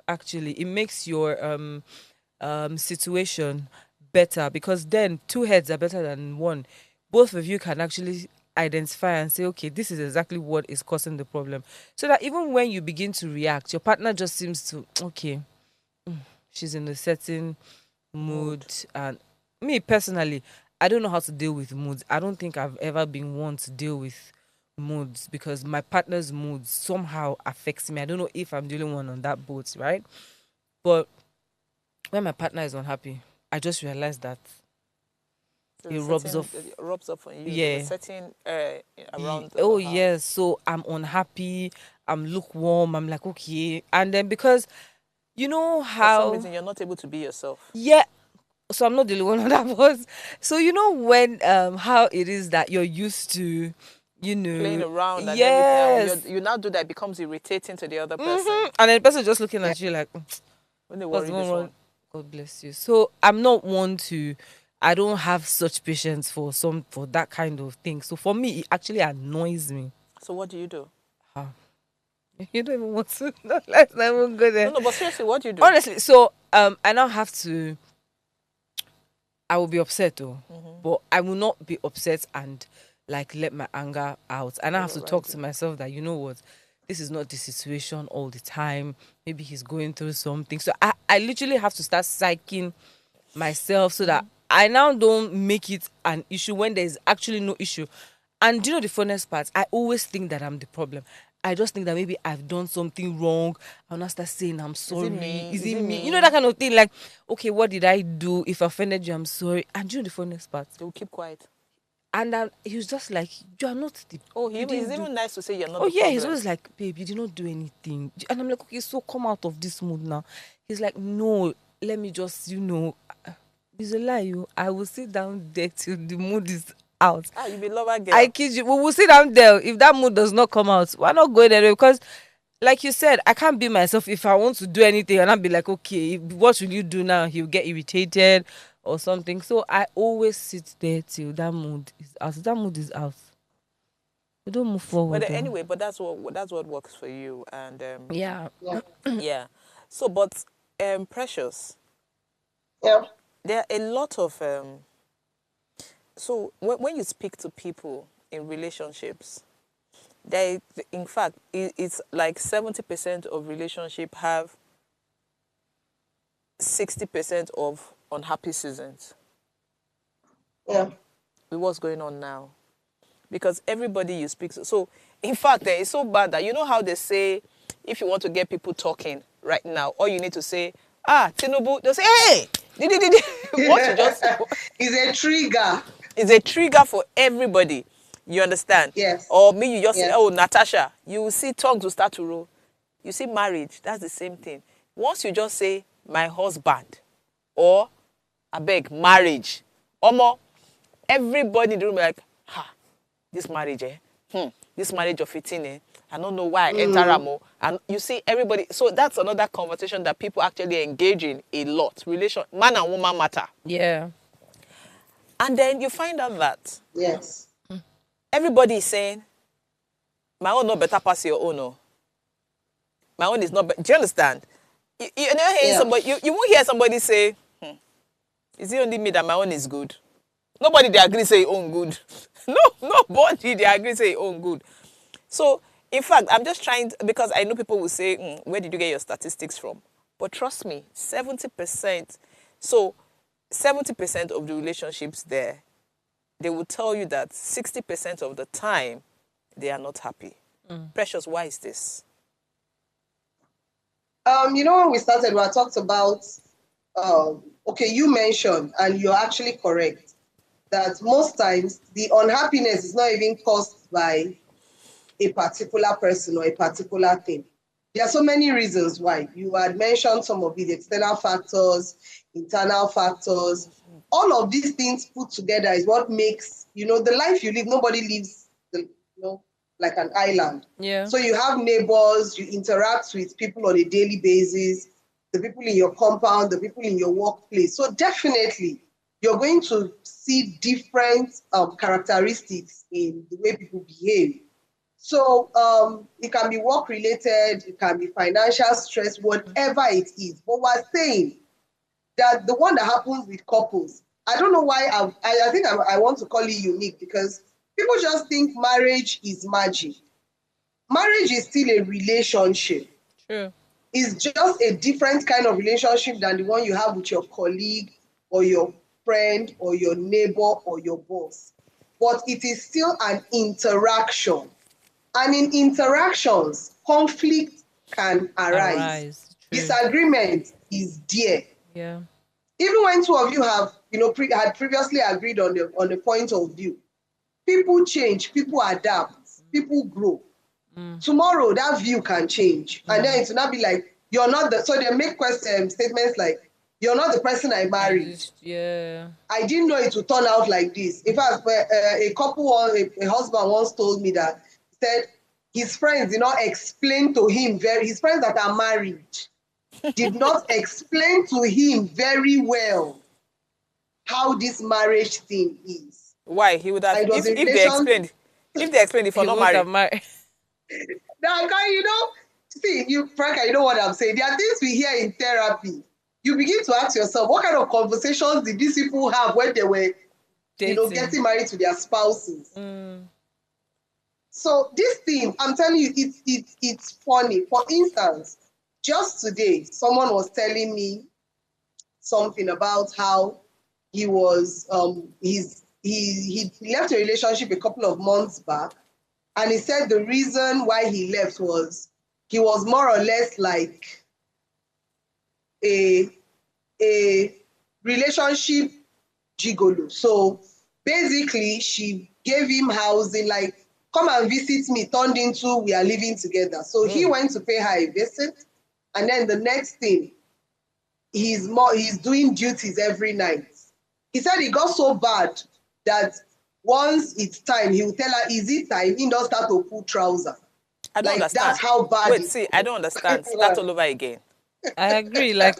actually. It makes your situation better, because then two heads are better than one. Both of you can actually identify and say, okay, this is exactly what is causing the problem. So that even when you begin to react, your partner just seems to, okay, she's in a certain mood. Mood. And me personally, I don't know how to deal with moods. I don't think I've ever been one to deal with moods, because my partner's moods somehow affects me. I don't know if I'm the only one on that boat, right? But when my partner is unhappy, I just realize that it There's a rubs certain, off. it rubs off on you. There's a Yeah. certain around the Oh house. yes. So I'm unhappy. I'm lukewarm. I'm like, okay. And then because you know For some how, reason, you're not able to be yourself. yeah. So I'm not the only one on that bus. So you know when how it is that you're used to, you Playing know, around and everything, and when yes. you now do that, it becomes irritating to the other person. And then the person just looking Yeah. at you like, When they what's worry going this on? one. God bless you. So I'm not one to, I don't have such patience for that kind of thing. So for me, it actually annoys me. So what do you do? Ah, you don't even want to know. Let's not even go No, there. no, but seriously, what do you do? Honestly, so I now have to, I will be upset though. Mm-hmm. But I will not be upset and like let my anger out. And I have to talk Override to you. myself that, you know what, this is not the situation all the time. Maybe he's going through something. So I literally have to start psyching myself so that I now don't make it an issue when there's actually no issue. And do you know the funniest part? I always think that I'm the problem. I just think that maybe I've done something wrong. I'll not start saying I'm Is it sorry. me? Is Is it it me? You know that me? kind of thing. Like, okay, what did I do? If I offended you, I'm sorry. And do you know the funniest part? They will keep quiet. And he was just like, you are not the, Oh, you it's didn't do. even nice to say you're not Oh the yeah, he's problem. always like, babe, you did not do anything. And I'm like, okay, so come out of this mood now. He's like, no, let me just, it's a lie. I will sit down there till the mood is out. Ah, you be lover I girl. kid you. We will sit down there. If that mood does not come out, we're not going anywhere, because, like you said, I can't be myself if I want to do anything and I'll be like, okay, what will you do now? He'll get irritated or something. So I always sit there till that mood is out. If that mood is out, we don't move But forward though. anyway, but that's what works for you. And Yeah. Yeah. yeah. So, but Precious, Yeah. there are a lot of so when you speak to people in relationships, they, in fact, it's like 70% of relationship have 60% of unhappy seasons Yeah. with what's going on now. Because everybody you speak to, so in fact, it's so bad that you know how they say, if you want to get people talking right now, all you need to say, Tinubu, they'll say, hey, what you just It's a trigger. is a trigger for everybody. You understand? Yes. Or me, you just say, Yeah. oh, Natasha, you will see tongues will start to roll. You see marriage, that's the same thing. Once you just say, my husband, or I beg, marriage, omo, everybody in the room be like, this marriage, this marriage of 15, I don't know why I enter Mm. am. And you see everybody, so that's another conversation that people actually engage in a lot. Relation, man and woman matter. Yeah. And then you find out that Yes. everybody is saying, my own no better pass your own. Oh. My own is not better. Do you understand? You never hear Yeah. somebody, you won't hear somebody say, is it only me that my own is good? Nobody they agree say own good. No, nobody they agree say own good. So, in fact, I'm just trying to, because I know people will say, where did you get your statistics from? But trust me, 70%. So, 70% of the relationships there, they will tell you that 60% of the time, they are not happy. Precious, why is this? When we started, we had talked about, okay, you mentioned, and you're actually correct, that most times the unhappiness is not even caused by a particular person or a particular thing. There are so many reasons why. You had mentioned some of it, external factors, internal factors. All of these things put together is what makes, the life you live. Nobody lives, like an island. Yeah. So you have neighbors, you interact with people on a daily basis, the people in your compound, the people in your workplace. So definitely, you're going to see different characteristics in the way people behave. So it can be work related, it can be financial stress, whatever it is. But we're saying that the one that happens with couples, I don't know why I think I want to call it unique, because people just think marriage is magic. Marriage is still a relationship. True. It's just a different kind of relationship than the one you have with your colleague or your friend or your neighbor or your boss. But it is still an interaction. And in interactions, conflict can arise. Arise. True. Disagreement is there. Yeah. Even when two of you have, had previously agreed on the point of view, people change, people adapt, people grow. Tomorrow that view can change, and then it will not be like you're not the. So they make statements like, "You're not the person I married. Yeah. I didn't know it would turn out like this." In fact, a husband once told me that, he said his friends did not explain to him his friends that are married did not explain to him very well how this marriage thing is. Why? He would have, And it was if a they explained, if He for not won't have married. married. Now, see, Franca, you know what I'm saying? There are things we hear in therapy. You begin to ask yourself, what kind of conversations did these people have when they were, Dating. getting married to their spouses? So this thing, I'm telling you, it's funny. For instance, just today, someone was telling me something about how he was, he left a relationship a couple of months back, and he said the reason why he left was he was more or less like a relationship gigolo. So basically, she gave him housing, like, come and visit me, turned into we are living together. So he went to pay her a visit, and then the next thing, he's doing duties every night. He said it got so bad that once it's time, he will tell her, is it time? He does start to pull trouser. I don't understand. That's how bad. Wait, see, I don't understand. Start all over again. I agree. Like,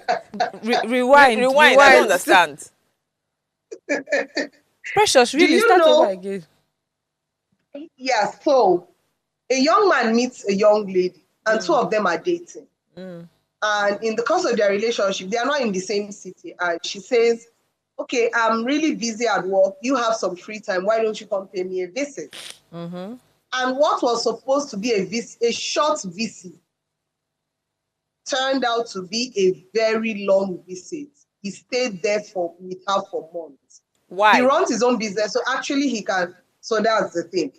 rewind. Rewind. I don't understand. Precious, really, start over again. Yeah, so a young man meets a young lady, and two of them are dating. And in the course of their relationship, they are not in the same city. And she says, okay, I'm really busy at work. You have some free time. Why don't you come pay me a visit? And what was supposed to be a short visit turned out to be a very long visit. He stayed there with her for months. Why? He runs his own business, so actually he can. So that's the thing.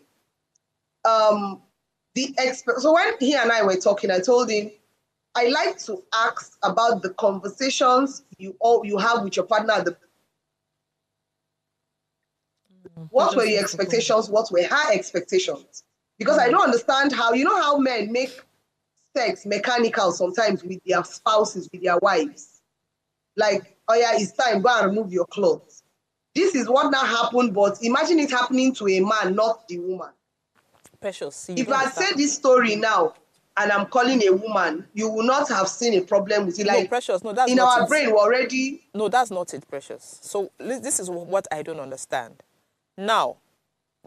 So when he and I were talking, I told him, I like to ask about the conversations you have with your partner. What were your expectations? What were her expectations? Because I don't understand how men make sex mechanical sometimes with their spouses, with their wives. Like, oh yeah, it's time, go and remove your clothes. This is what now happened, but imagine it happening to a man, not the woman. Precious. If I say this story now and I'm calling a woman, you will not have seen a problem with it. Like, no, Precious, no, that's in not our it. brain, we're already. No, that's not it, Precious. So this is what I don't understand. Now,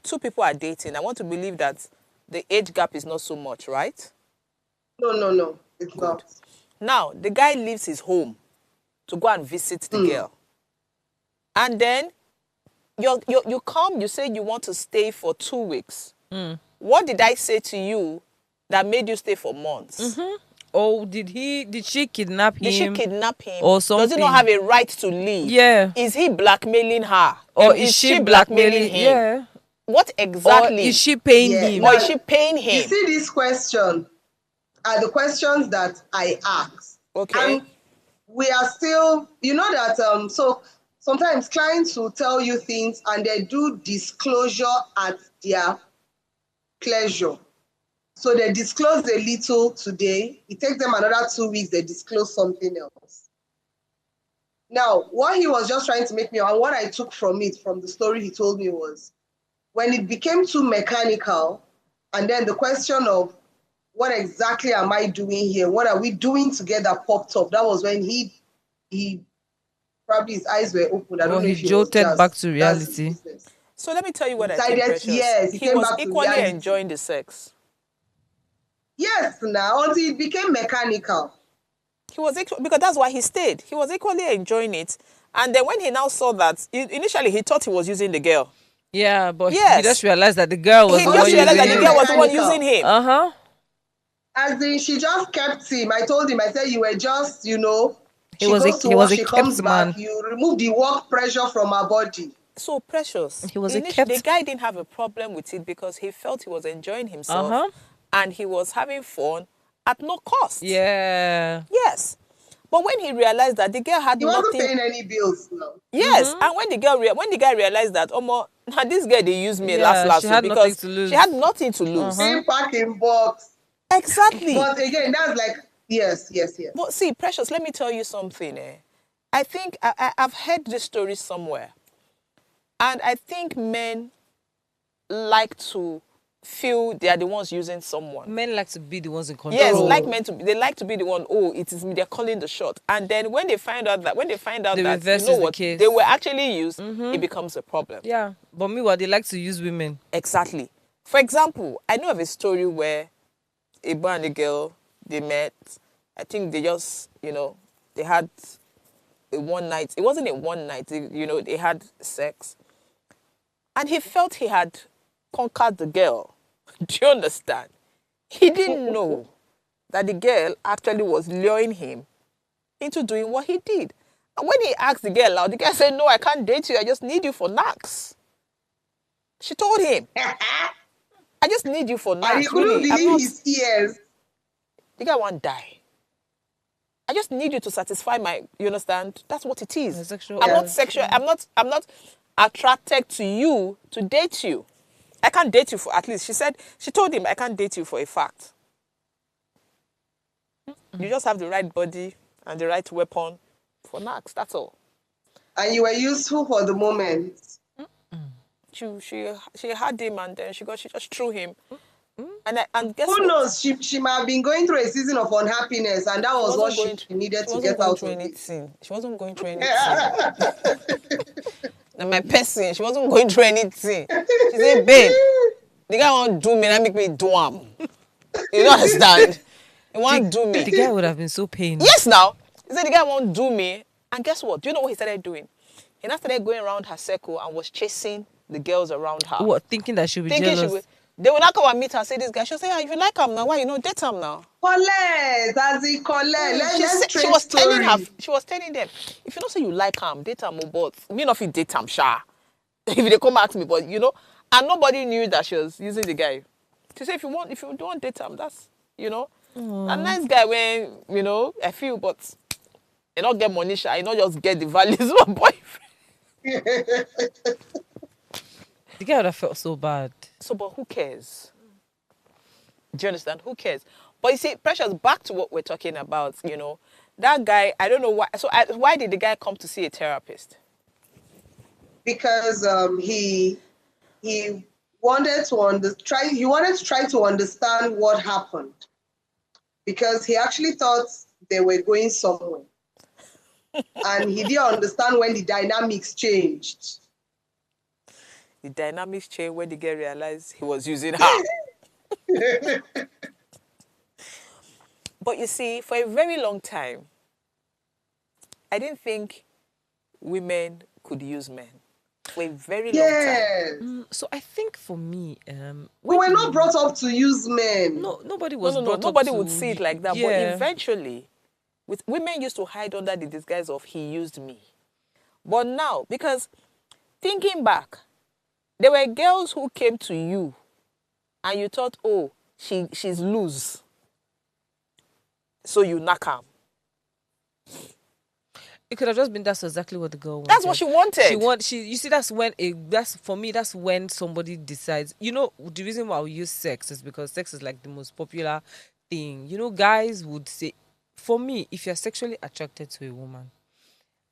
two people are dating. I want to believe that the age gap is not so much, right? No, it's not. Now, the guy leaves his home to go and visit the girl. And then you come, you say you want to stay for 2 weeks. What did I say to you that made you stay for months? Oh, did she kidnap him? Did she kidnap him? Or something? Does he not have a right to leave? Yeah. Is he blackmailing her? Or is she blackmailing him? Yeah. What exactly? Or is she paying him? Or is she paying him? You see, these questions are the questions that I ask. Okay. And we are still, that, so sometimes clients will tell you things and they do disclosure at their pleasure. So they disclose a little today. It takes them another 2 weeks, they disclose something else. Now, what he was just trying to make me, and what I took from it, from the story he told me, was when it became too mechanical, and then the question of what exactly am I doing here? What are we doing together popped up. That was when he probably his eyes were open. I don't know if he jolted back to reality. So let me tell you what I think, Precious. Yes, he was equally enjoying the sex. Yes, now until it became mechanical. He was because that's why he stayed. He was equally enjoying it. And then when he now saw that, initially he thought he was using the girl. Yeah, but he Yes. just realized that the girl was He the just one realized that using the him. girl was the one Mechanical. using him. Uh-huh. As in, she just kept him. I told him, I said, you were just, He she was a goes to he was work, a she comes kept man. back, you remove the work pressure from her body. So Precious. He was a The kept. guy didn't have a problem with it because he felt he was enjoying himself Uh-huh. and he was having fun at no cost. Yeah. Yes. But when he realized that the girl had He wasn't nothing. paying any bills now. Yes, and when the guy realized that, now this girl they used me Yeah, last she had because nothing to lose. she had nothing to lose. Paying packing box. Exactly. But again, that's like, yes. But see, Precious, let me tell you something. I think I've heard this story somewhere, and I think men like to feel they are the ones using someone. Men like to be the ones in control. Yes, they like to be the one. Oh, it is me. They're calling the shot. And then when they find out that The you reverse know is the what, case. they were actually used, it becomes a problem. Yeah, but meanwhile, they like to use women. Exactly. For example, I know of a story where a boy and a girl, they met. I think they just, they had a one night. It wasn't a one night. They had sex. And he felt he had conquered the girl. Do you understand? He didn't know that the girl actually was luring him into doing what he did. And when he asked the girl out, the girl said, no, I can't date you. I just need you for knacks. She told him, I just need you for knacks. And he couldn't Really, believe his ears. the guy won't die. I just need you to satisfy you understand? That's what it is. Sexual I'm not urge. sexual. I'm not attracted to you to date you. I can't date you for, at least she told him, I can't date you for a fact. You just have the right body and the right weapon for knacks. That's all. And you were useful for the moment. She had him and then she just threw him. And guess Who what? knows? She might have been going through a season of unhappiness, and that was what she needed to get out of it. She wasn't going through anything. Now my person, she wasn't going through anything. She said, babe, the guy won't do me, that make me do him. You don't understand? He won't do me. The guy would have been so pained. Yes, now. He said the guy won't do me. And guess what? Do you know what he started doing? He now started going around her circle and was chasing the girls around her. What, thinking that she'll be Thinking jealous? they will not come and meet her and say this guy. She'll say, if you like him now, why you not date him now? Collect, as in collect. She was telling them, if you don't say you like him, date him, but me not fit date him, sha. If they come ask me, but and nobody knew that she was using the guy. She said, if you don't date him, that's a nice guy when I feel, but you not get money, sha. You not just get the values of a boyfriend. The guy would have felt so bad. So, but who cares? Do you understand? Who cares? But you see, Precious, back to what we're talking about, that guy, I don't know why. So why did the guy come to see a therapist? Because he wanted to try to understand what happened. Because he actually thought they were going somewhere. And he didn't understand when the dynamics changed. The dynamics changed when the girl realized he was using her. But you see, for a very long time, I didn't think women could use men. For a very long time. So I think for me, we were not brought up to use men. No, nobody was brought up to... Nobody would see it like that. Yeah. But eventually, women used to hide under the disguise of he used me. But now, because thinking back, there were girls who came to you and you thought, oh, she's loose. So you knock her. It could have just been that's exactly what the girl wanted. That's what she wanted. You see, that's when somebody decides. The reason why we use sex is because sex is like the most popular thing. Guys would say, for me, if you're sexually attracted to a woman,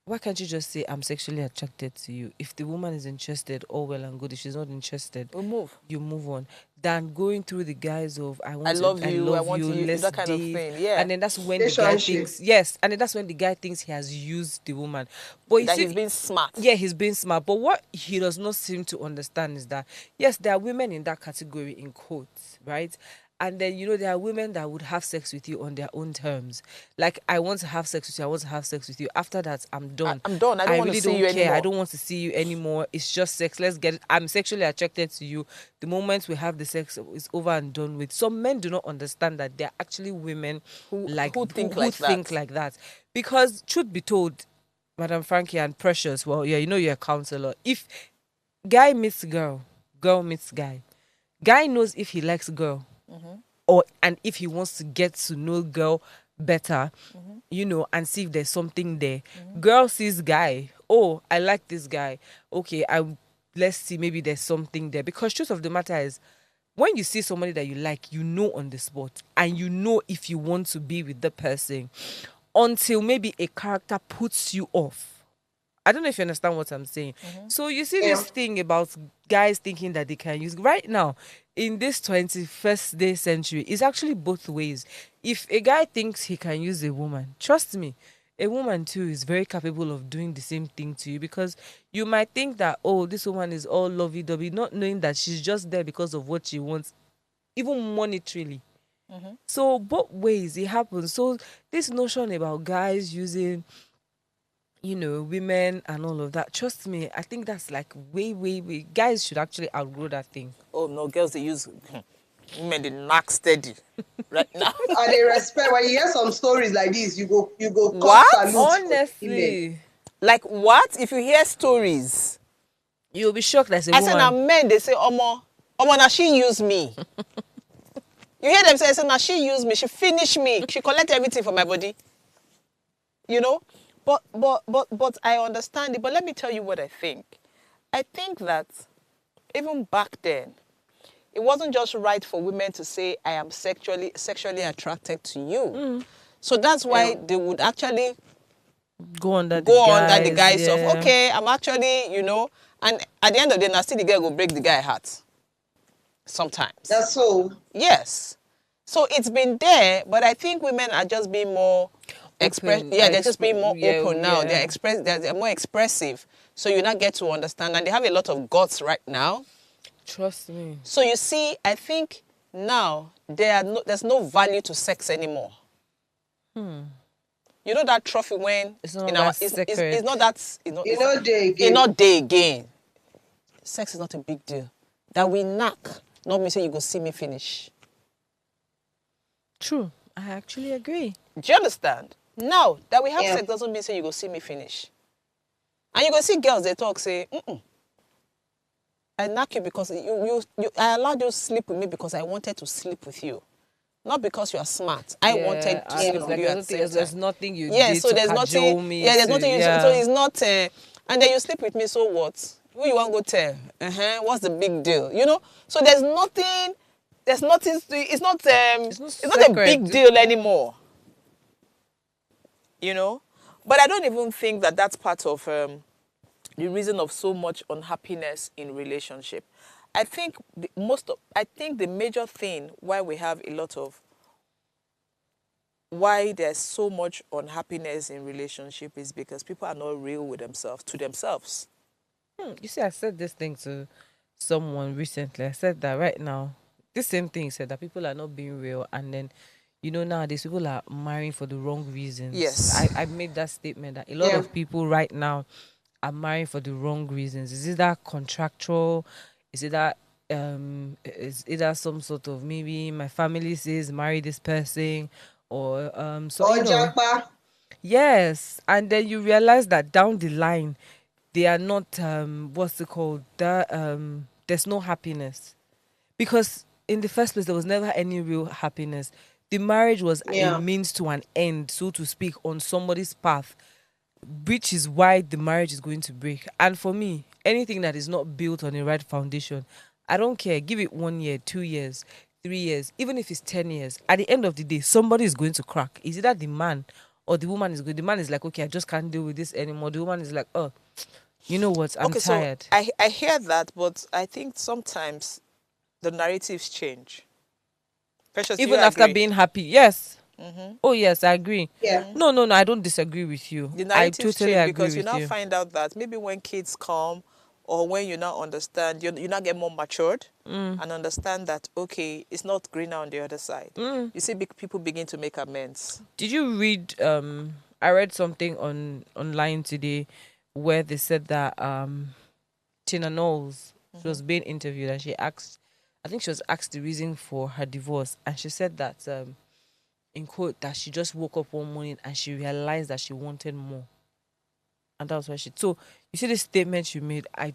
why can't you just say, I'm sexually attracted to you? If the woman is interested, all well and good. If she's not interested, you move on. Than going through the guise of, I love you, I want you, that kind of thing. Yeah. And then that's when the guy thinks, and then that's when the guy thinks he has used the woman. But he's being smart. Yeah, he's being smart. But what he does not seem to understand is that, yes, there are women in that category, in quotes, right? And then, you know, there are women that would have sex with you on their own terms. Like, I want to have sex with you. I want to have sex with you. After that, I'm done. I'm done. I don't want to really see don't you care. anymore. I don't want to see you anymore. It's just sex. Let's get it. I'm sexually attracted to you. The moment we have the sex, it's over and done with. Some men do not understand that there are actually women Who who think like that. think like that. Because, truth be told, Madam Frankie and Precious, well, yeah, you know you're a counselor. If guy meets girl, girl meets guy, guy knows if he likes girl, or and if he wants to get to know girl better, you know, and see if there's something there. Girl sees guy, oh, I like this guy. Okay, let's see, maybe there's something there. Because truth of the matter is, when you see somebody that you like, you know on the spot, and you know if you want to be with the person, until maybe a character puts you off. I don't know if you understand what I'm saying. So you see this thing about guys thinking that they can use right now in this 21st day century. It's actually both ways. If a guy thinks he can use a woman, trust me, a woman too is very capable of doing the same thing to you, because you might think that, oh, this woman is all lovey-dovey, not knowing that she's just there because of what she wants, even monetarily. So both ways it happens. So this notion about guys using, you know, women and all of that, trust me, I think that's like way, guys should actually outgrow that thing. Oh no, girls, they use women, they knock steady right now. And they respect. When you hear some stories like this, you go What? cut salute for women. Honestly, Like what? If you hear stories, you'll be shocked as a I woman. said, now men, they say, Omo, now she used me. You hear them say, now she used me, she finished me, she collect everything from my body. You know? But I understand it. But let me tell you what I think. I think that even back then, it wasn't just right for women to say, I am sexually attracted to you. So that's why they would actually go under the guise yeah. of, okay, I'm actually, you know, and at the end of the day, now still the girl will break the guy heart. Sometimes. That's so. Yes. So it's been there, but I think women are just being more they're just being more open now. Yeah. They're more expressive. So you not get to understand, and they have a lot of guts right now. Trust me. So you see, I think now there's no value to sex anymore. You know that trophy when It's not day again. Sex is not a big deal. That we knock, not me say you go see me finish. True. I actually agree. Do you understand? Now that we have sex doesn't mean say you go see me finish. And you go see girls, they talk, say, I knock you because I allowed you to sleep with me because I wanted to sleep with you. Not because you are smart. I wanted to sleep with you at the same time. There's nothing you did so to there's cajole nothing. me. Yeah, there's nothing. So it's not. And then you sleep with me. So what? Who you want to go tell? What's the big deal? You know. So there's nothing. There's nothing. It's not. It's not a big deal anymore. You know. But I don't even think that that's part of the reason of so much unhappiness in relationship. I think the major thing why there's so much unhappiness in relationship is because people are not real with themselves. You see, I said this thing to someone recently. I said that right now, this same thing said that people are not being real, and then, you know, nowadays people are marrying for the wrong reasons. Yes. I made that statement that a lot of people right now are marrying for the wrong reasons. Is it that contractual? Is it that some sort of, maybe my family says marry this person, or yes, and then you realize that down the line they are not what's it called, that there's no happiness, because in the first place there was never any real happiness. The marriage was a means to an end, so to speak, on somebody's path, which is why the marriage is going to break. And for me, anything that is not built on a right foundation, I don't care. Give it 1 year, 2 years, 3 years, even if it's 10 years. At the end of the day, somebody is going to crack. Is it that the man or the woman is good? The man is like, okay, I just can't deal with this anymore. The woman is like, oh, you know what? I'm tired. So I hear that, but I think sometimes the narratives change. Precious, even after being happy, yes. Oh yes, I agree. Yeah. No, I don't disagree with you. The narratives I totally change agree because you with now you. find out that maybe when kids come, or when you now understand, you now get more matured and understand that, okay, it's not greener on the other side. You see people begin to make amends. Did you read I read something online today where they said that Tina Knowles, she was being interviewed, and I think she was asked the reason for her divorce, and she said that in quote, that she just woke up one morning and she realized that she wanted more. And that was why so you see the statement you made, I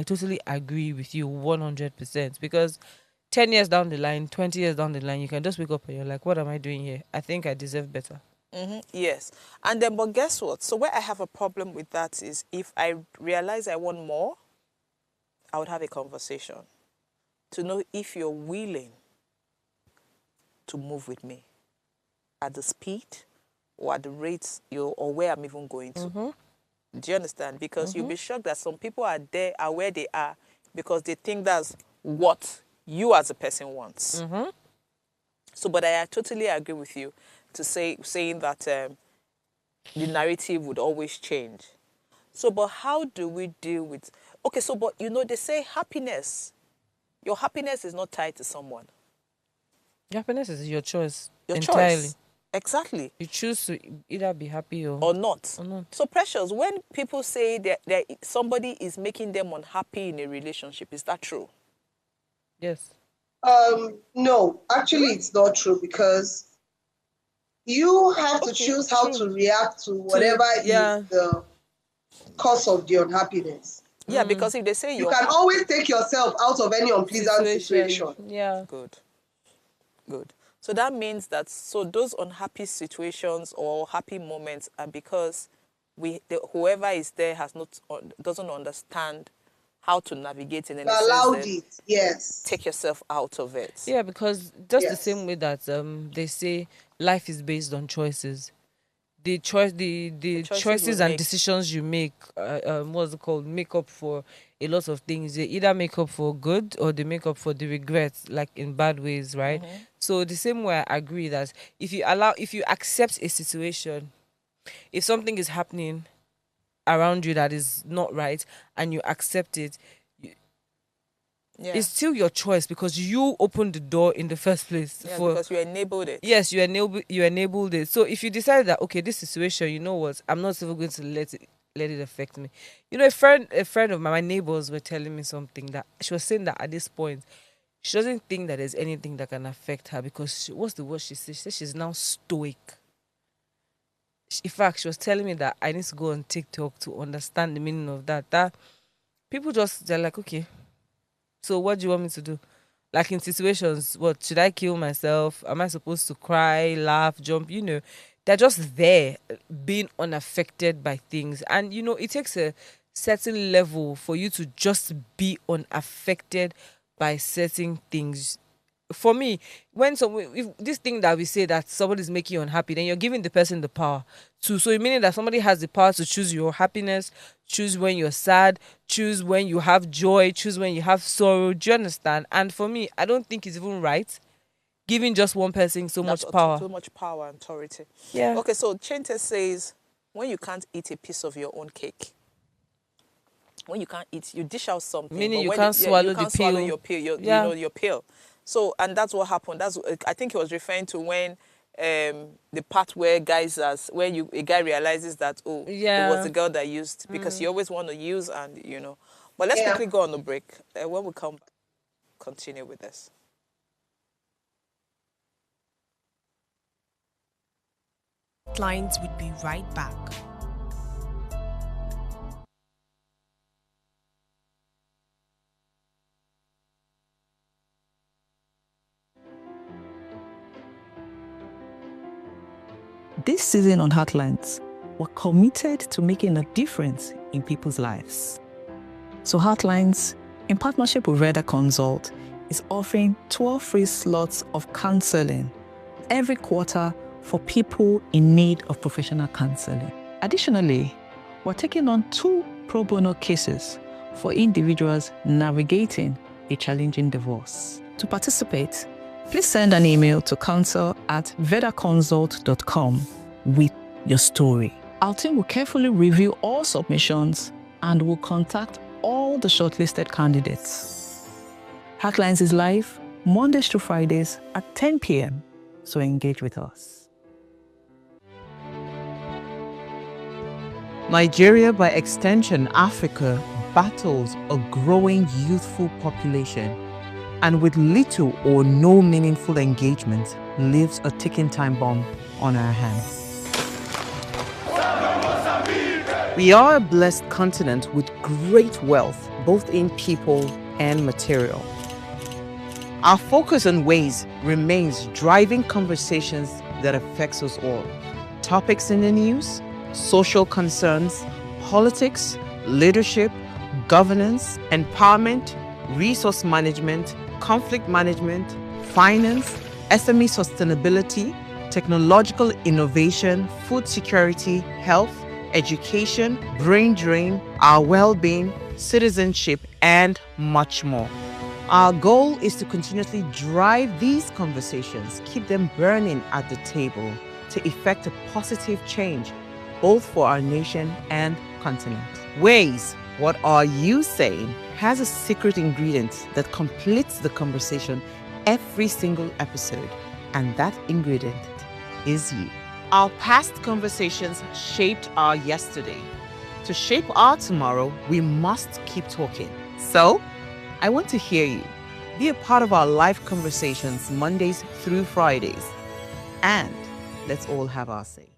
totally agree with you 100%, because 10 years down the line, 20 years down the line, you can just wake up and you're like, what am I doing here? I think I deserve better. Yes. And then, but guess what? So where I have a problem with that is if I realize I want more, I would have a conversation to know if you're willing to move with me at the speed or at the rates or where I'm even going to. Do you understand? Because you'll be shocked that some people are where they are because they think that's what you as a person wants. So, but I totally agree with you to saying that the narrative would always change. So, but how do we deal with... Okay, so, but they say happiness. Your happiness is not tied to someone. Your happiness is your choice. Your entirely. choice. Exactly. You choose to either be happy or not. Or not. So, Precious, when people say that somebody is making them unhappy in a relationship, is that true? Yes. No, actually it's not true, because you have to choose how to react to whatever is the cause of the unhappiness. Yeah, because if they say you can always take yourself out of any unpleasant situation. Yeah. Good. So that means that those unhappy situations or happy moments are because whoever is there doesn't understand how to navigate in any sense. Allowed it, yes. Take yourself out of it. Yeah, because just the same way that they say life is based on choices. The choices and decisions you make, what's it called, make up for a lot of things. They either make up for good or they make up for the regrets, like in bad ways, right? So the same way I agree that if you accept a situation, if something is happening around you that is not right and you accept it, it's still your choice, because you opened the door in the first place. Because you enabled it. Yes, you enabled it. So if you decide that, okay, this situation, you know what, I'm not even going to let it affect me. A friend of my neighbors were telling me something, that she was saying that at this point she doesn't think that there's anything that can affect her, because what's the word she said? She said she's now stoic. In fact, she was telling me that I need to go on TikTok to understand the meaning of that. That people they're like, okay, so what do you want me to do? Like in situations, what, should I kill myself? Am I supposed to cry, laugh, jump? They're just there, being unaffected by things. And, it takes a certain level for you to just be unaffected by certain things. For me, if this thing that we say that somebody's making you unhappy, then you're giving the person the power to. So it meaning that somebody has the power to choose your happiness, choose when you're sad, choose when you have joy, choose when you have sorrow. Do you understand? And for me, I don't think it's even right giving just one person so much power. So much power and authority. Yeah. Okay, so Chente says, when you can't eat a piece of your own cake, when you can't eat, you dish out something. Meaning but you when can't swallow you the can't pill. swallow your pill, your pill. So, and that's what happened. I think he was referring to when the part where a guy realizes that, it was the girl that used, because you always want to use and, But let's quickly go on the break. When we come back, continue with this. Heartlines would be right back. This season on Heartlines, we're committed to making a difference in people's lives. So Heartlines, in partnership with Reda Consult, is offering 12 free slots of counseling every quarter for people in need of professional counseling. Additionally, we're taking on 2 pro bono cases for individuals navigating a challenging divorce. To participate, please send an email to counsel@vedaconsult.com with your story. Our team will carefully review all submissions and will contact all all the shortlisted candidates. Heartlines is live Mondays to Fridays at 10 p.m. So engage with us. Nigeria, by extension Africa, battles a growing youthful population, and with little or no meaningful engagement, leaves a ticking time bomb on our hands. We are a blessed continent with great wealth, both in people and material. Our focus on ways remains driving conversations that affects us all. Topics in the news, social concerns, politics, leadership, governance, empowerment, resource management, conflict management, finance, SME sustainability, technological innovation, food security, health, education, brain drain, our well-being, citizenship, and much more. Our goal is to continuously drive these conversations, keep them burning at the table to effect a positive change, both for our nation and continent. Ways, what are you saying, has a secret ingredient that completes the conversation every single episode, and that ingredient is you. Our past conversations shaped our yesterday. To shape our tomorrow, we must keep talking. So, I want to hear you. Be a part of our live conversations Mondays through Fridays. And let's all have our say.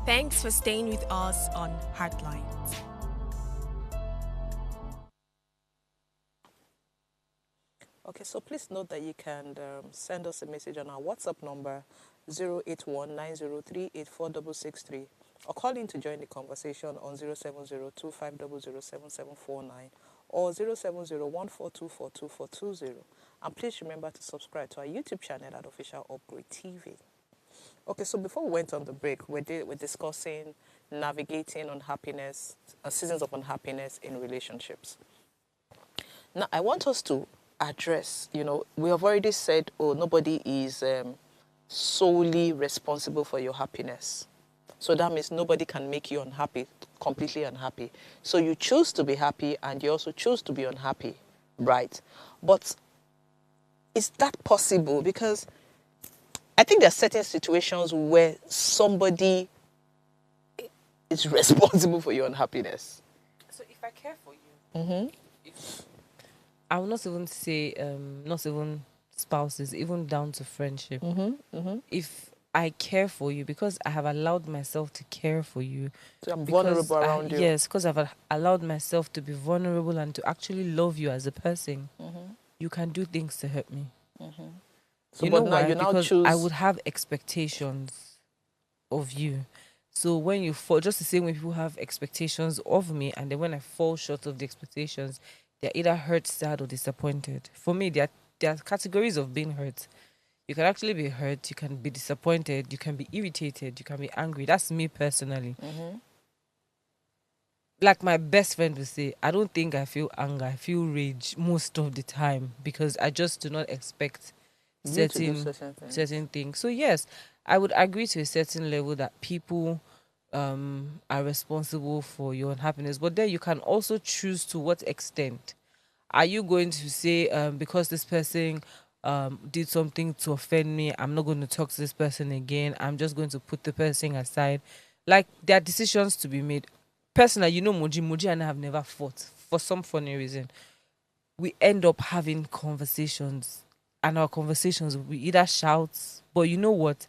Thanks for staying with us on Heartlines. Okay, so please note that you can send us a message on our WhatsApp number 08190384663 or call in to join the conversation on 07025007749 or 07014242420. And please remember to subscribe to our YouTube channel at Official Upgrade TV. Okay, so before we went on the break, we're discussing navigating unhappiness, seasons of unhappiness in relationships. Now, I want us to address, we have already said, nobody is solely responsible for your happiness. So that means nobody can make you unhappy, completely unhappy. So you choose to be happy and you also choose to be unhappy, right? But is that possible? Because I think there are certain situations where somebody is responsible for your unhappiness. So if I care for you, I will not even say, not even spouses, even down to friendship. If I care for you, because I have allowed myself to care for you. So I'm vulnerable around you. Yes, because I've allowed myself to be vulnerable and to actually love you as a person. You can do things to hurt me. So, you but know now why? you now Because choose. I would have expectations of you. So when you fall, just the same way people have expectations of me, and then when I fall short of the expectations, they're either hurt, sad, or disappointed. For me, there are categories of being hurt. You can actually be hurt, you can be disappointed, you can be irritated, you can be angry. That's me personally. Like my best friend would say, I don't think I feel anger, I feel rage most of the time because I just do not expect You to do certain things. certain things. So yes, I would agree to a certain level that people are responsible for your unhappiness, but then you can also choose to what extent. Are you going to say because this person did something to offend me, I'm not going to talk to this person again, I'm just going to put the person aside? Like, there are decisions to be made. Personally, Moji and I have never fought for some funny reason. We end up having conversations, and our conversations, we either shout, but you know what?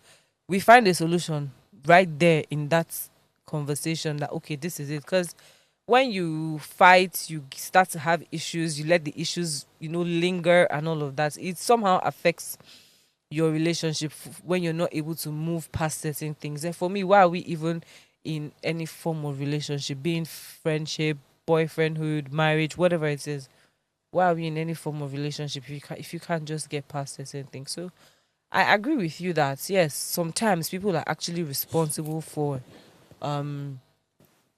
We find a solution right there in that conversation that, okay, this is it. Because when you fight, you start to have issues, you let the issues, linger and all of that. It somehow affects your relationship when you're not able to move past certain things. And for me, why are we even in any form of relationship, being friendship, boyfriendhood, marriage, whatever it is? Why are we in any form of relationship if you can't just get past certain things? So I agree with you that yes, sometimes people are actually responsible for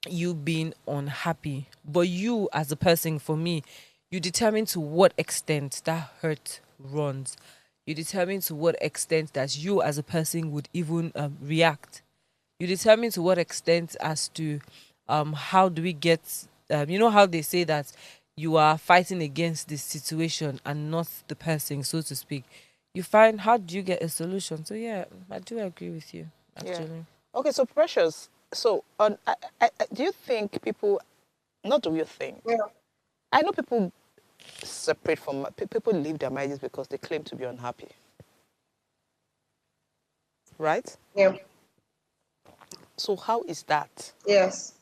you being unhappy, but you as a person, for me, you determine to what extent that hurt runs. You determine to what extent that you as a person would even react. You determine to what extent as to how do we get, you know how they say that you are fighting against the situation and not the person, so to speak. You find, how do you get a solution? So yeah, I do agree with you, actually. Okay, so Precious, so do you think people, not do you think, Yeah. I know people separate from, people leave their marriages because they claim to be unhappy. Right? Yeah. So how is that? Yes.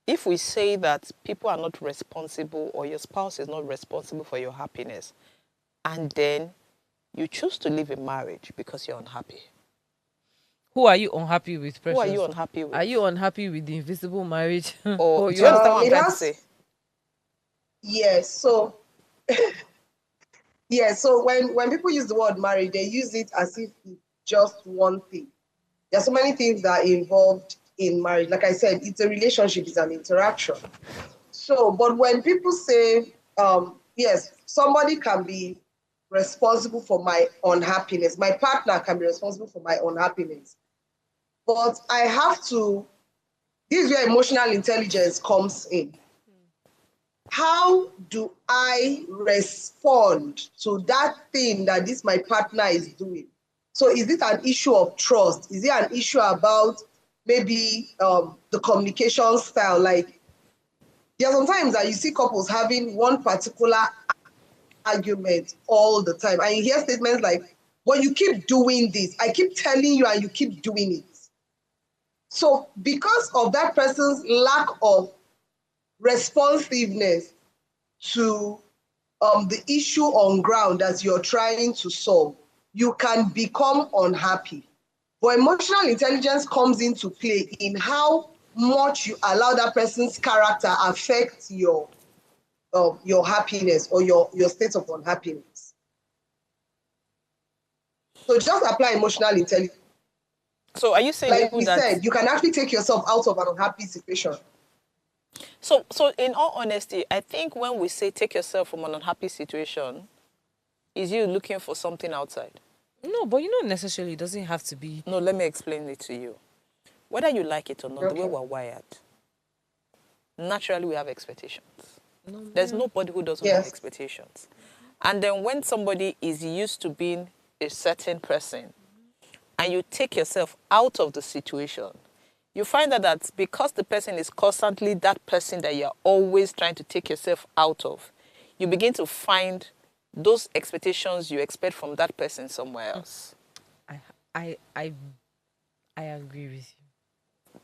If we say that people are not responsible or your spouse is not responsible for your happiness, and then you choose to leave a marriage because you're unhappy. Who are you unhappy with, Precious? Who are you unhappy with? Are you unhappy with the invisible marriage? Or do you you understand what I'm it trying to has- say? Yes. So yeah, so when people use the word marriage, they use it as if it's just one thing. There are so many things that are involved in marriage. Like I said, it's a relationship, it's an interaction. So, but when people say, yes, somebody can be responsible for my unhappiness, my partner can be responsible for my unhappiness, but I have to, this is where emotional intelligence comes in. How do I respond to that thing that this my partner is doing? So is it an issue of trust? Is it an issue about maybe the communication style? Like, there are sometimes that you see couples having one particular argument all the time, and you hear statements like, "But you keep doing this. I keep telling you, and you keep doing it." So because of that person's lack of responsiveness to the issue on ground that you're trying to solve, you can become unhappy. But emotional intelligence comes into play in how much you allow that person's character affect your happiness or your state of unhappiness. So just apply emotional intelligence. So are you saying Like people we that said, you can actually take yourself out of an unhappy situation. so in all honesty, I think when we say take yourself from an unhappy situation, is you looking for something outside? No, but you know, necessarily it doesn't have to be. No, let me explain it to you. Whether you like it or not, the way Okay. we're wired, naturally we have expectations. No, There's yeah. nobody who doesn't have Yes. expectations. And then when somebody is used to being a certain person and you take yourself out of the situation, you find that because the person is constantly that person that you're always trying to take yourself out of, you begin to find those expectations you expect from that person somewhere else. I agree with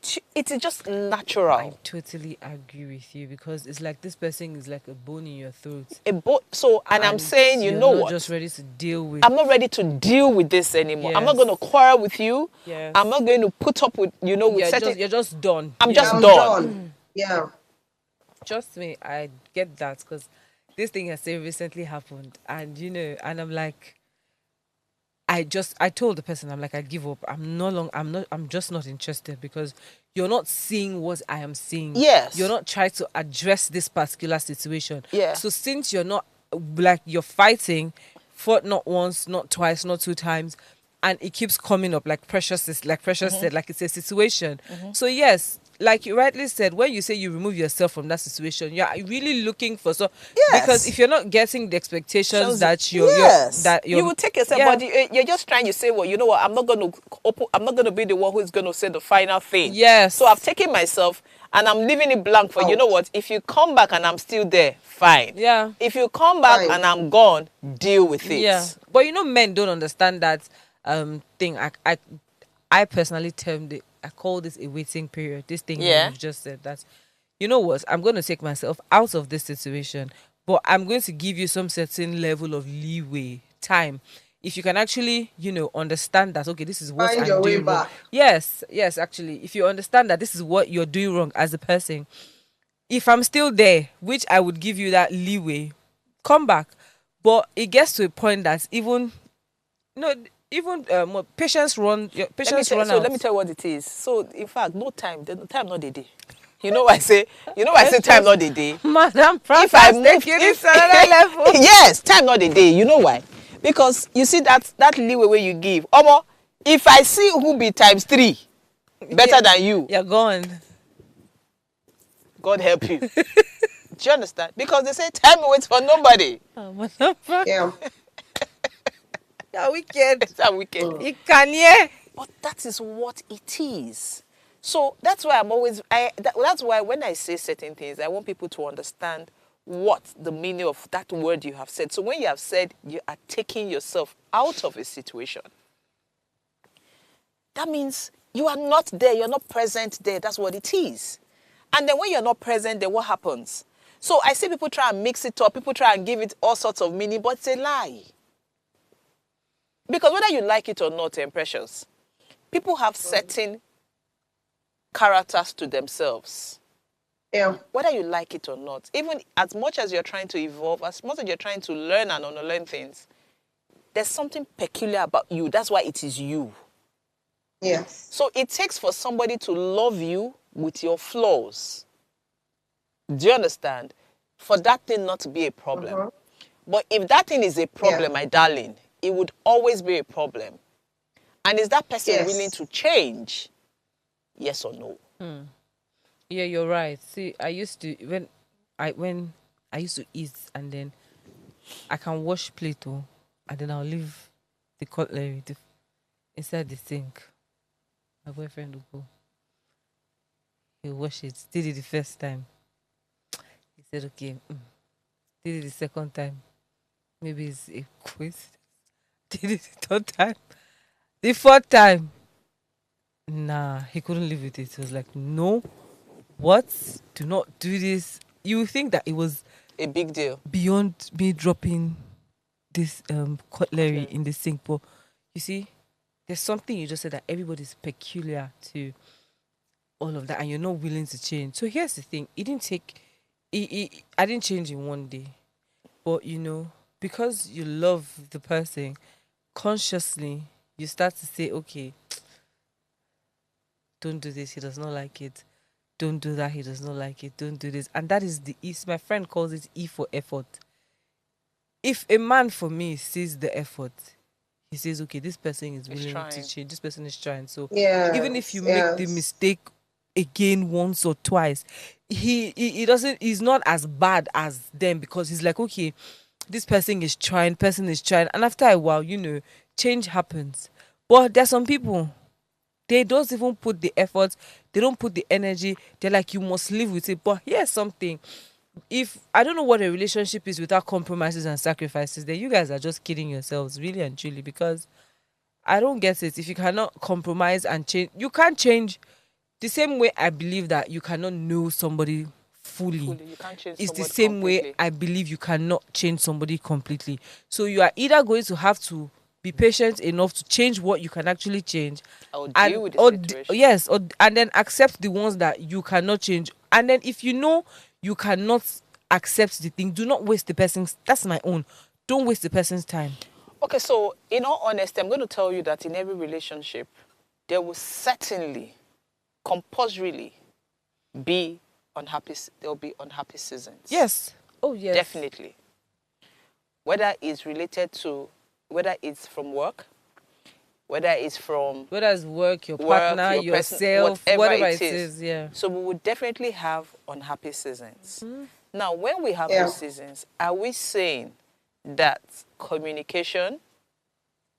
you. It is just natural. I totally agree with you, because it's like this person is like a bone in your throat. And I'm saying, you you're know not what? just ready to deal with. I'm not ready to deal with this anymore. I'm not Yes. going to quarrel with you. Yes. I'm not going to put up with, with certain... you're just done. I'm You just know? done. Yeah. Trust me, I get that, because this thing has recently happened, and and I'm like, I told the person, I'm like, I give up. I'm just not interested, because you're not seeing what I am seeing. Yes. You're not trying to address this particular situation. Yeah. So since you're not, like, you're fighting, fought not once, not twice, not two times, and it keeps coming up, like Precious said, like it's a situation. So yes, like you rightly said, when you say you remove yourself from that situation, you're really looking for Yes. because if you're not getting the expectations that you will take yourself, yeah. but you're just trying to say, well, you know what, I'm not going to be the one who's going to say the final thing. Yes. So I've taken myself and I'm leaving it blank for, you know what, if you come back and I'm still there, fine. Yeah. If you come back Fine. and I'm gone, deal with it. Yeah, but men don't understand that thing. I personally termed it, I call this a waiting period. This thing Yeah. you've just said, that you know what, I'm going to take myself out of this situation, but I'm going to give you some certain level of leeway, time. If you can actually, understand that, okay, this is what Find I'm your way doing wrong. back. Yes, actually, if you understand that this is what you're doing wrong as a person, if I'm still there, which I would give you that leeway, come back. But it gets to a point that even patience run out. Let me tell you what it is. So in fact, no time not a day. You know why I say time not a day. Madam If I Prakash, move take it to another level. yes, time not a day. You know why? Because you see that leeway where you give. Omo, if I see who be times 3, better than you. You're gone. God help you. Do you understand? Because they say time waits for nobody. Oh, motherfucker. Yeah. You're wicked. It's a wicked. You can hear. But that is what it is. So that's why that's why when I say certain things, I want people to understand what the meaning of that word you have said. So when you have said you are taking yourself out of a situation, that means you are not there, you're not present there. That's what it is. And then when you're not present there, what happens? So I see people try and mix it up, people try and give it all sorts of meaning, but it's a lie. Because whether you like it or not, precious, people have certain characters to themselves. Yeah. Whether you like it or not, even as much as you're trying to evolve, as much as you're trying to learn and unlearn things, there's something peculiar about you. That's why it is you. Yes. So it takes for somebody to love you with your flaws. Do you understand? For that thing not to be a problem. But if that thing is a problem, my darling, it would always be a problem. And is that person willing to change? Yes or no? Yeah, you're right. See, I used to when I used to eat, and then I can wash plate, and then I'll leave the cutlery inside the sink. My boyfriend will go. He'll wash it. Did it the first time. He said, okay. Did it the second time. Maybe it's a coincidence. Did it the third time. The fourth time. Nah, he couldn't live with it. He was like, no. What? Do not do this. You would think that it was a big deal beyond me dropping this cutlery in the sink. But you see, there's something you just said that everybody's peculiar to all of that, and you're not willing to change. So here's the thing: I didn't change in one day, but because you love the person, consciously you start to say, okay, don't do this. He does not like it. Don't do that. He does not like it. Don't do this. And that is the E. My friend calls it E for effort. If a man for me sees the effort, he says, okay, this person is willing to change. This person is trying. So even if you make the mistake again once or twice, he's not as bad as them, because he's like, okay, this person is trying. And after a while, change happens. But there's some people, they don't even put the effort. They don't put the energy. They're like, you must live with it. But here's something. If I don't know what a relationship is without compromises and sacrifices, then you guys are just kidding yourselves, really and truly, because I don't get it. If you cannot compromise and change, you can't change. The same way I believe that you cannot know somebody fully. You can't change it's the somebody same completely. way I believe you cannot change somebody completely. So you are either going to have to be patient enough to change what you can actually change, or deal with the situation. and then accept the ones that you cannot change. And then if you know you cannot accept the thing, do not waste the person's. That's my own. Don't waste the person's time. Okay, so in all honesty, I'm going to tell you that in every relationship, there will certainly, compulsorily, be unhappy. There will be unhappy seasons. Yes. Oh yes. Definitely. Whether it's from work, whether it's work, your partner, yourself, whatever it is. Yeah. So we would definitely have unhappy seasons. Now, when we have those seasons, are we saying that communication,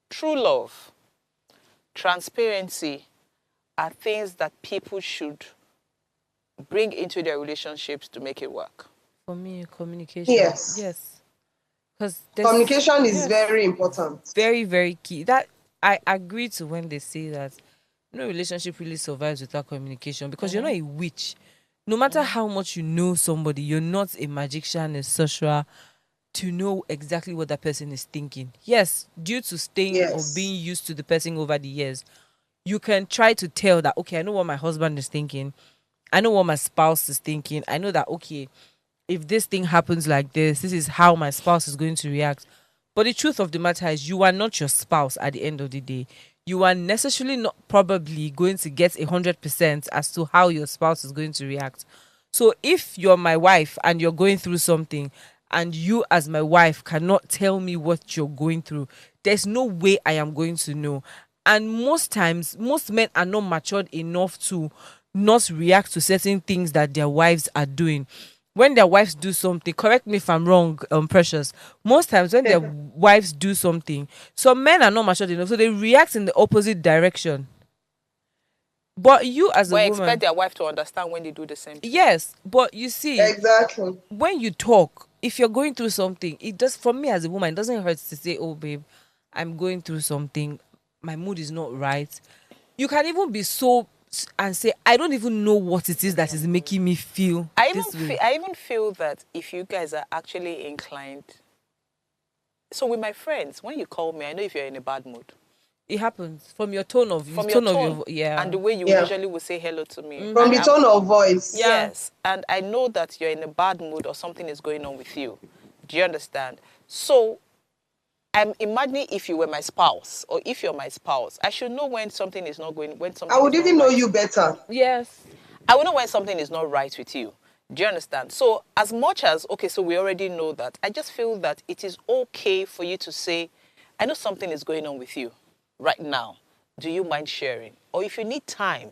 true love, transparency are things that people should bring into their relationships to make it work? For me, communication. Yes. Because communication is very important. Very, very key. That I agree to when they say that no relationship really survives without communication, because you're not a witch. No matter how much you know somebody, you're not a magician, a sorcerer, to know exactly what that person is thinking. Yes, due to staying or being used to the person over the years, you can try to tell that, okay, I know what my husband is thinking. I know what my spouse is thinking. I know that, okay, if this thing happens like this is how my spouse is going to react. But the truth of the matter is, you are not your spouse at the end of the day. You are necessarily not probably going to get 100% as to how your spouse is going to react. So if you're my wife and you're going through something, and you as my wife cannot tell me what you're going through, there's no way I am going to know. And most times, most men are not matured enough to not react to certain things that their wives are doing. When their wives do something, correct me if I'm wrong, Precious. Most times when their wives do something, some men are not matured enough, so they react in the opposite direction. But you as a But woman, expect their wife to understand when they do the same thing. yes, but you see, Exactly. when you talk, if you're going through something, it does, for me as a woman, it doesn't hurt to say, oh babe, I'm going through something, my mood is not right. You can even be so and say, I don't even know what it is that is making me feel this way. I even feel that if you guys are actually inclined. So with my friends, when you call me, I know if you're in a bad mood. It happens from your tone of From tone your tone, of your, yeah, and the way you Yeah. usually will say hello to me. From And the I'm- tone of voice. Yeah. Yes, and I know that you're in a bad mood or something is going on with you. Do you understand? So I'm imagining if you were my spouse or if you're my spouse, I should know when something is not going, when something I would is not even know right. you better. yes, I will know when something is not right with you. Do you understand? So as much as, okay, so we already know that, I just feel that it is okay for you to say, I know something is going on with you right now. Do you mind sharing? Or if you need time,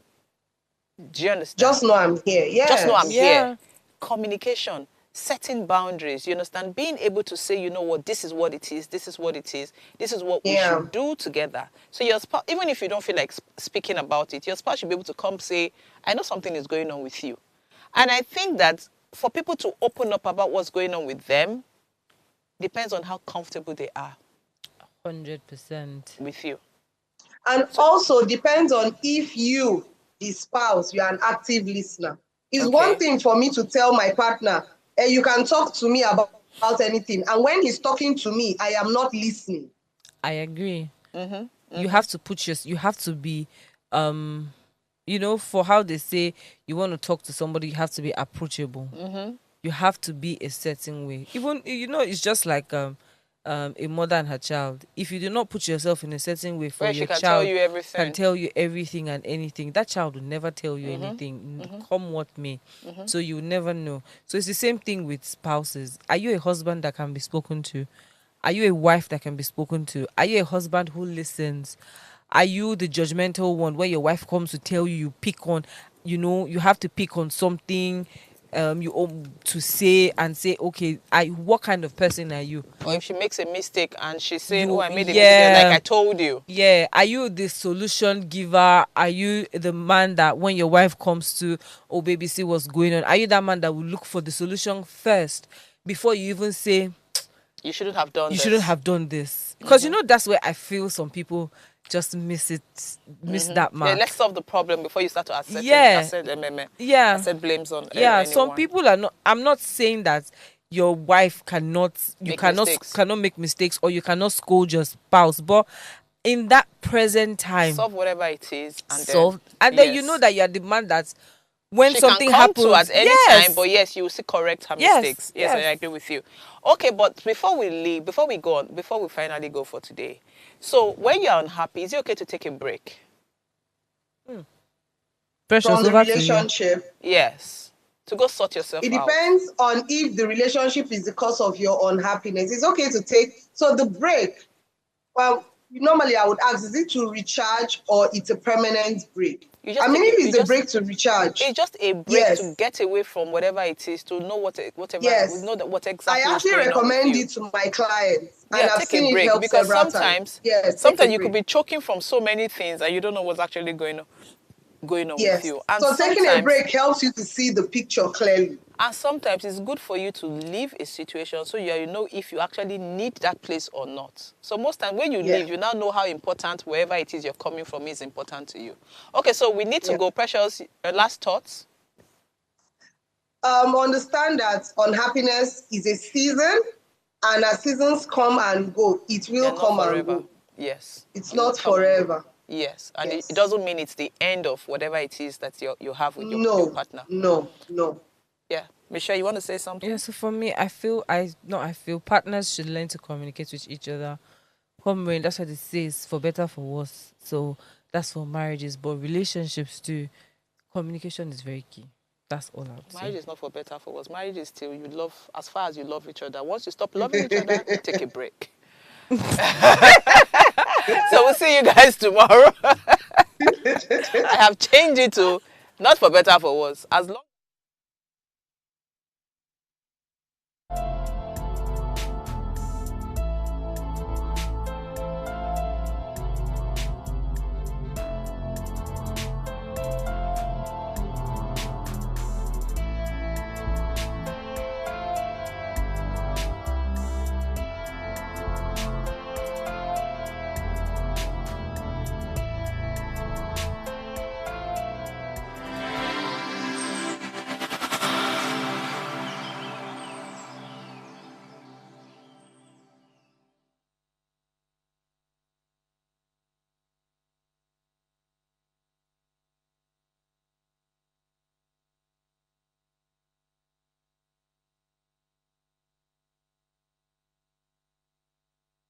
do you understand? Just know I'm here. Yes. Just know I'm Yeah. here. Communication, setting boundaries, you understand? Being able to say, you know what, this is what it is, this is what it is, this is what we Yeah. should do together. So your spouse, even if you don't feel like speaking about it, your spouse should be able to come say, I know something is going on with you. And I think that for people to open up about what's going on with them, depends on how comfortable they are 100%. with you. And also depends on if you, the spouse, you're an active listener. It's Okay. one thing for me to tell my partner, hey, you can talk to me about anything. And when he's talking to me, I am not listening. I agree. You have to you have to be, for how they say you want to talk to somebody, you have to be approachable. You have to be a certain way. Even, it's just like a mother and her child. If you do not put yourself in a certain way for Where she your can tell child, you everything. can tell you everything and anything, that child will never tell you anything, come what may. So you never know. So it's the same thing with spouses. Are you a husband that can be spoken to? Are you a wife that can be spoken to? Are you a husband who listens? Are you the judgmental one where your wife comes to tell you, you pick on, you have to pick on something, to say and say, okay, what kind of person are you? Or if she makes a mistake and she's saying, You- oh, I made a yeah. mistake, like I told you. Yeah, are you the solution giver? Are you the man that when your wife comes to, oh baby, see what's going on? Are you that man that will look for the solution first before you even say You shouldn't have done you this. shouldn't have done this? Because that's where I feel some people just miss that mark. Yeah, let's solve the problem before you start to assess Yeah. Yeah. asset blames on Yeah, anyone. some people are not. I'm not saying that your wife Make mistakes. cannot make mistakes or you cannot scold your spouse, but in that present time, solve whatever it is and solve, then, and then you yes. know that you are the man that when she something can come happens to at any yes, time, but yes, you will still correct her Yes, mistakes. Yes, I yes. agree with you. Okay, but before we leave, before we go on, before we finally go for today, so when you're unhappy, is it okay to take a break? Precious, From the over to you. relationship. Yes. To go sort yourself It out. depends on if the relationship is the cause of your unhappiness. It's okay to take, so the break, well, normally I would ask, is it to recharge or it's a permanent break? You just I mean, take if it- it's you a just- break to recharge, It's just a break Yes. to get away from whatever it is, to know whatever, Yes. know that what I exactly is actually going on with recommend you. it to my clients. And Yeah, I've take seen a it break help because several sometimes, times. Yes, take a sometimes you could break. be choking from so many things and you don't know what's actually going on with Yes. you. And So taking a sometimes- break helps you to see the picture clearly. And sometimes it's good for you to leave a situation so you know if you actually need that place or not. So most times when you Yeah. leave, you now know how important wherever it is you're coming from is important to you. Okay, so we need to Yeah. go. Precious, last thoughts? Understand that unhappiness is a season, and as seasons come and go, it will They're not come and forever. go. Yes. It's It will not come and go. forever. Yes, and Yes. it doesn't mean it's the end of whatever it is that you have with your No, partner. no. Yeah. Michelle, you want to say something? Yeah, so for me, I feel partners should learn to communicate with each other. Homering, that's what it says, for better, for worse. So that's for marriages, but relationships too. Communication is very key. That's all I would Marriage say. is not for better, for worse. Marriage is still, you love, as far as you love each other. Once you stop loving each other, take a break. So we'll see you guys tomorrow. I have changed it to not for better, for worse. As long